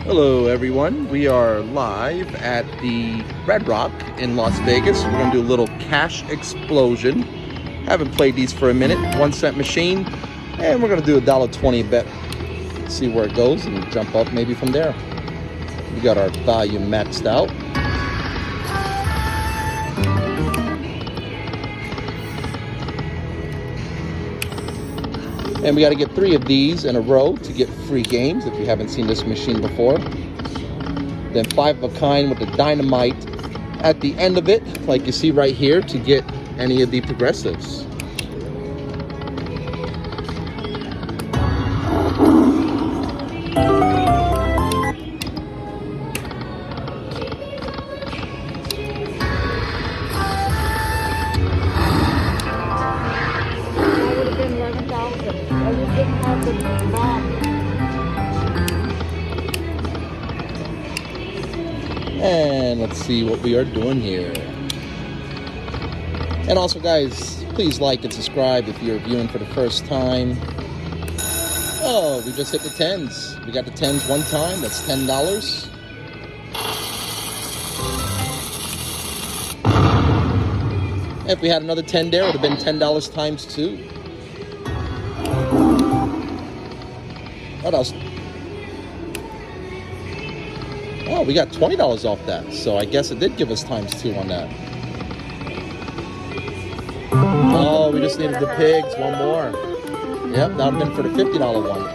Hello everyone, we are live at the Red Rock in Las Vegas. We're going to do a little cash explosion. Haven't played these for a minute. 1-cent machine, and we're going to do a $1.20 bet. See where it goes and jump up maybe from there. We got our volume maxed out. And we got to get 3 of these in a row to get free games if you haven't seen this machine before. Then 5 of a kind with the dynamite at the end of it, like you see right here, to get any of the progressives. And let's see what we are doing here. And also, guys, please like and subscribe if you're viewing for the first time. Oh, we just hit the 10s. We got the 10s one time. That's $10. If we had another 10 there, it would have been $10 times 2. What else? Oh, we got $20 off that, so I guess it did give us times 2 on that. Oh, we just needed the pigs, one more. Yep, that would have been for the $50 one.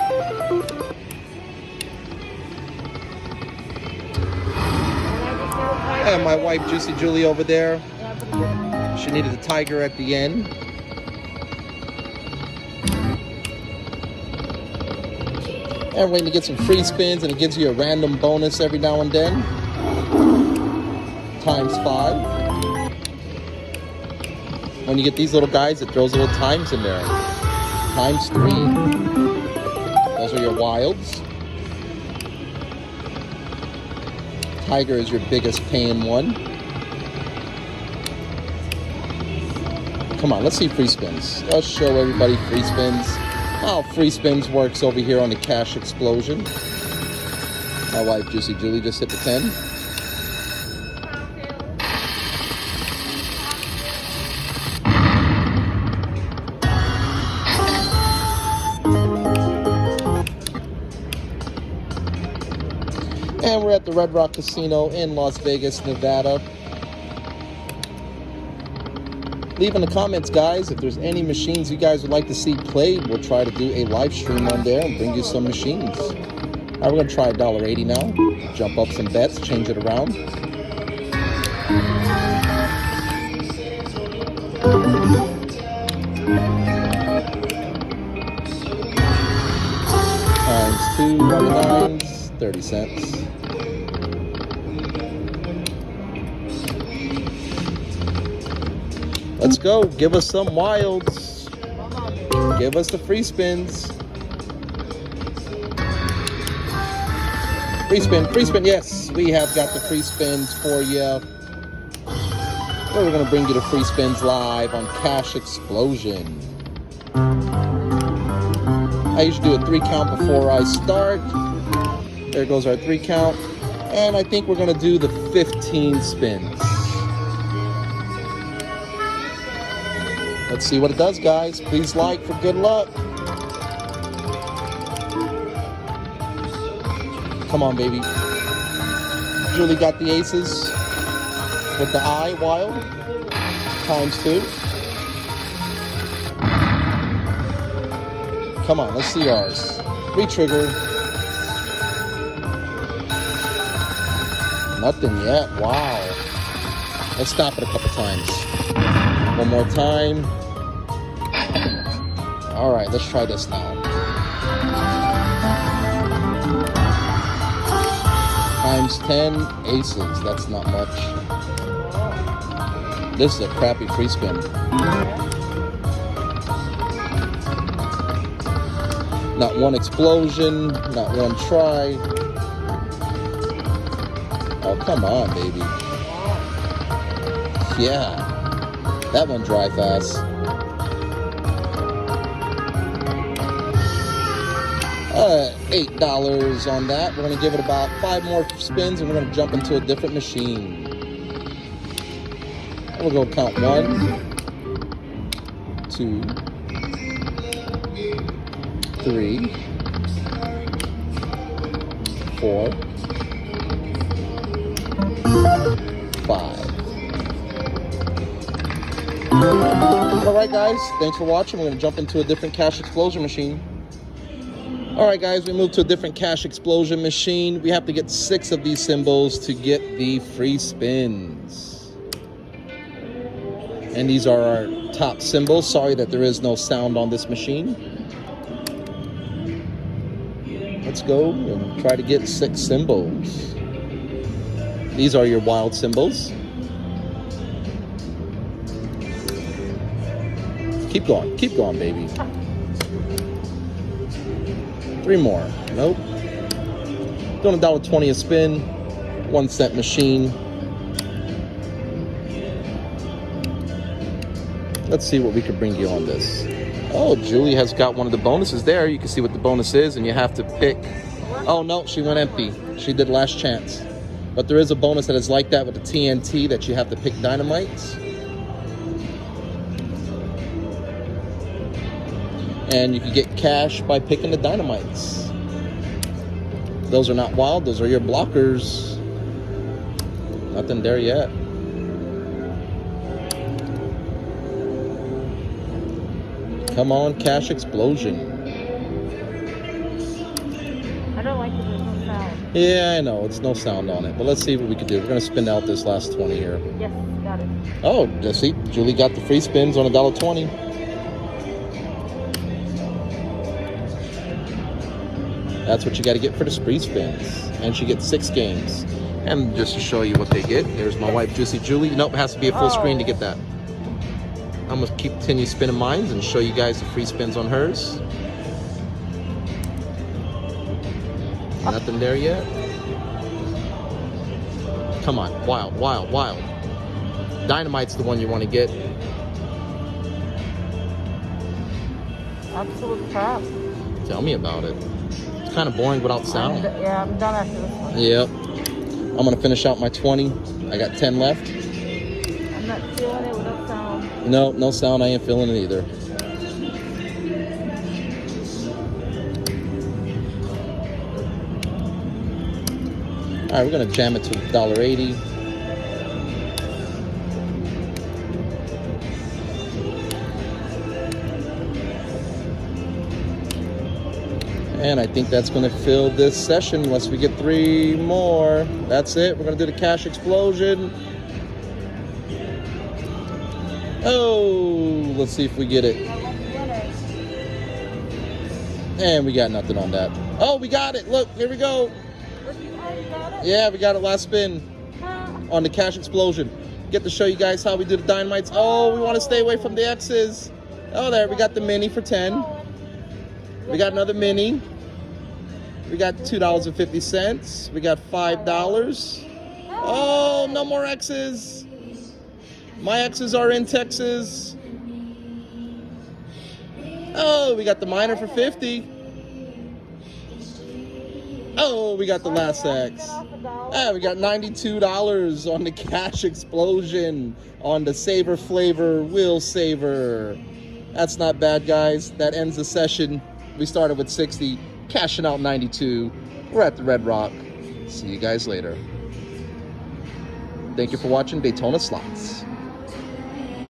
And my wife, Juicy Julie, over there. She needed a tiger at the end. And we're going to get some free spins, and it gives you a random bonus every now and then. Times 5. When you get these little guys, it throws little times in there. Times 3. Those are your wilds. Tiger is your biggest paying one. Come on, let's see free spins. Let's show everybody free spins. How free spins works over here on the cash explosion. My wife, Juicy Julie, just hit the 10. And we're at the Red Rock Casino in Las Vegas, Nevada. Leave in the comments, guys, if there's any machines you guys would like to see played. We'll try to do a live stream on there and bring you some machines. All right, we're going to try $1.80 now. Jump up some bets, change it around. Times 2 $1.99s, 30 cents. Let's go. Give us some wilds. Give us the free spins. Free spin, free spin. Yes, we have got the free spins for you. We're going to bring you the free spins live on Cash Explosion. I usually do a 3 count before I start. There goes our 3 count. And I think we're going to do the 15 spins. Let's see what it does, guys. Please like for good luck. Come on, baby. Julie got the aces with the eye wild. Times 2. Come on, let's see ours. Retrigger. Nothing yet. Wow. Let's stop it a couple times. One more time. All right, let's try this now. Times 10 aces. That's not much. This is a crappy free spin. Not one explosion, not one try. Oh, come on, baby. Yeah. That one dry fast. $8 on that. We're gonna give it about 5 more spins and we're gonna jump into a different machine. We'll go count 1, 2, 3, 4, 5. Alright guys, thanks for watching. We're going to jump into a different cash explosion machine. Alright guys, we moved to a different cash explosion machine. We have to get 6 of these symbols to get the free spins. And these are our top symbols. Sorry that there is no sound on this machine. Let's go and try to get 6 symbols. These are your wild symbols. Keep going, baby. 3 more. Nope. Doing $1.20 a spin. 1 cent machine. Let's see what we could bring you on this. Oh, Julie has got one of the bonuses there. You can see what the bonus is, and you have to pick. Oh no, she went empty. She did last chance. But there is a bonus that is like that with the TNT that you have to pick dynamites. And you can get cash by picking the dynamites. Those are not wild, those are your blockers. Nothing there yet. Come on, cash explosion. I don't like it, there's no sound. Yeah, I know, it's no sound on it. But let's see what we can do. We're gonna spin out this last 20 here. Yes, got it. Oh, let's see, Julie got the free spins on $1.20. That's what you got to get for the spree spins. And she gets 6 games. And just to show you what they get, there's my wife, Juicy Julie. Nope, it has to be a full screen to get that. I'm going to continue spinning mines and show you guys the free spins on hers. Nothing there yet. Come on, wild, wild, wild. Dynamite's the one you want to get. Absolute crap. Tell me about it. Kind of boring without sound. Yeah, I'm done after this one. Yep. I'm gonna finish out my 20. I got 10 left. I'm not feeling it without sound. No, no sound. I ain't feeling it either. All right, we're gonna jam it to $1.80. And I think that's going to fill this session unless we get 3 more. That's it. We're going to do the cash explosion. Oh, let's see if we get it. And we got nothing on that. Oh, we got it. Look, here we go. Yeah, we got it last spin on the cash explosion. Get to show you guys how we do the dynamites. Oh, we want to stay away from the X's. Oh, there. We got the mini for 10. We got another mini. We got $2.50. We got $5. Oh, no more X's. My X's are in Texas. Oh, we got the minor for 50. Oh, we got the last X. We got $92 on the cash explosion on the Saver Flavor Will Saver. That's not bad, guys. That ends the session. We started with 60, cashing out 92. We're at the Red Rock. See you guys later. Thank you for watching Daytona Slots.